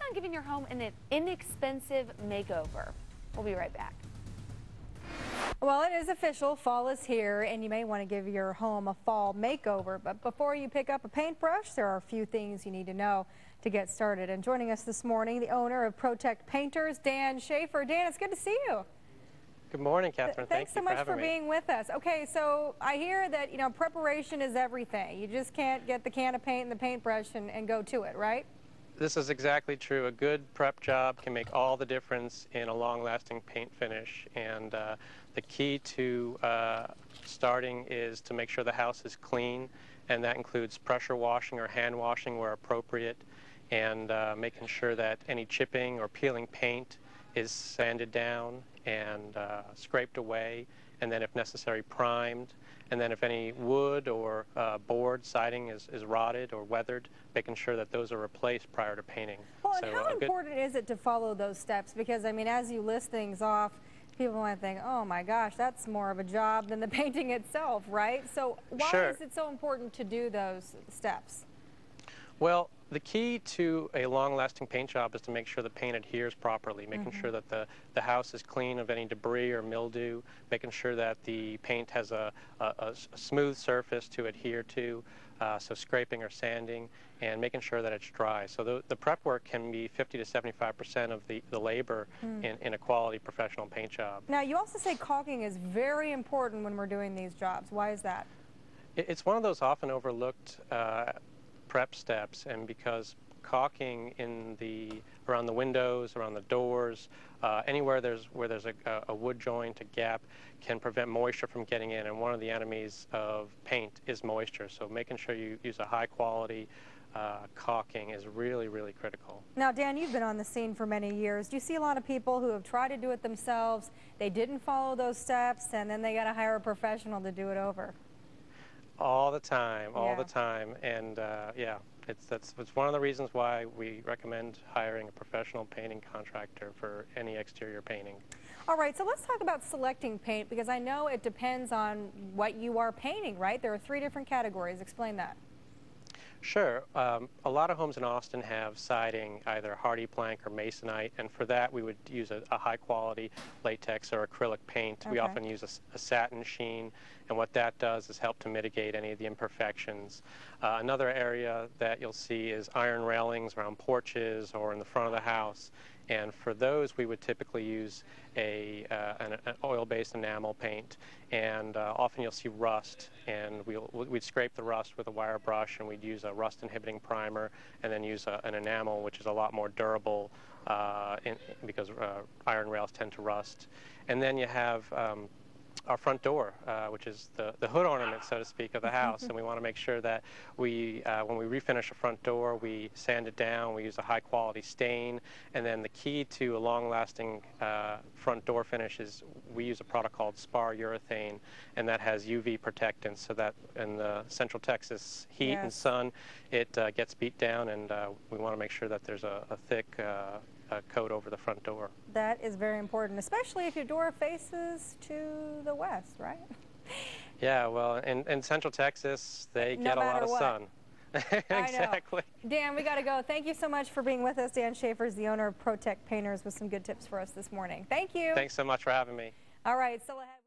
on giving your home an inexpensive makeover. We'll be right back. Well, it is official. Fall is here, and you may want to give your home a fall makeover. But before you pick up a paintbrush, there are a few things you need to know to get started. And joining us this morning, the owner of ProTect Painters, Dan Schaeffer. Dan, it's good to see you. Good morning, Catherine. Thanks so much for being with us. Okay, so I hear that, preparation is everything. You just can't get the can of paint and the paintbrush and go to it, right? This is exactly true. A good prep job can make all the difference in a long-lasting paint finish. And the key to starting is to make sure the house is clean, and that includes pressure washing or hand washing where appropriate, and making sure that any chipping or peeling paint is sanded down and scraped away, and then if necessary primed. And then if any wood or board siding is rotted or weathered, making sure that those are replaced prior to painting. Well, and how important is it to follow those steps? Because, I mean, as you list things off, people might think, oh my gosh, that's more of a job than the painting itself, right? So why is it so important to do those steps? Well, the key to a long-lasting paint job is to make sure the paint adheres properly, making sure that the house is clean of any debris or mildew, making sure that the paint has a smooth surface to adhere to, so scraping or sanding, and making sure that it's dry. So the prep work can be 50 to 75% of the labor in a quality professional paint job. Now, you also say caulking is very important when we're doing these jobs. Why is that? It's one of those often overlooked prep steps, and because caulking around the windows, around the doors, anywhere where there's a wood joint, a gap, can prevent moisture from getting in, and one of the enemies of paint is moisture. So making sure you use a high quality caulking is really, really critical. Now, Dan, you've been on the scene for many years. Do you see a lot of people who have tried to do it themselves, they didn't follow those steps, and then they got to hire a professional to do it over? All the time, all the time, and yeah, it's one of the reasons why we recommend hiring a professional painting contractor for any exterior painting. All right, so let's talk about selecting paint, because I know it depends on what you are painting, right? There are 3 different categories. Explain that. Sure. A lot of homes in Austin have siding, either hardy plank or masonite, and for that we would use a high-quality latex or acrylic paint. We often use a satin sheen, and what that does is help to mitigate any of the imperfections. Another area that you'll see is iron railings around porches or in the front of the house, and for those we would typically use an oil-based enamel paint, and often you'll see rust, and we'd scrape the rust with a wire brush, and we'd use a rust inhibiting primer, and then use an enamel which is a lot more durable because iron rails tend to rust. And then you have our front door, which is the hood ornament, so to speak, of the house, and we want to make sure that when we refinish a front door, we sand it down, we use a high-quality stain, and then the key to a long-lasting front door finish is we use a product called spar urethane, and that has UV protectants, so that in the Central Texas heat and sun, it gets beat down, and we want to make sure that there's a thick coat over the front door. That is very important, especially if your door faces to the west, right? Yeah, well, in Central Texas, they get a lot of sun. Exactly. Dan, we got to go. Thank you so much for being with us. Dan Schaeffer is the owner of ProTect Painters with some good tips for us this morning. Thank you. Thanks so much for having me. All right, still ahead.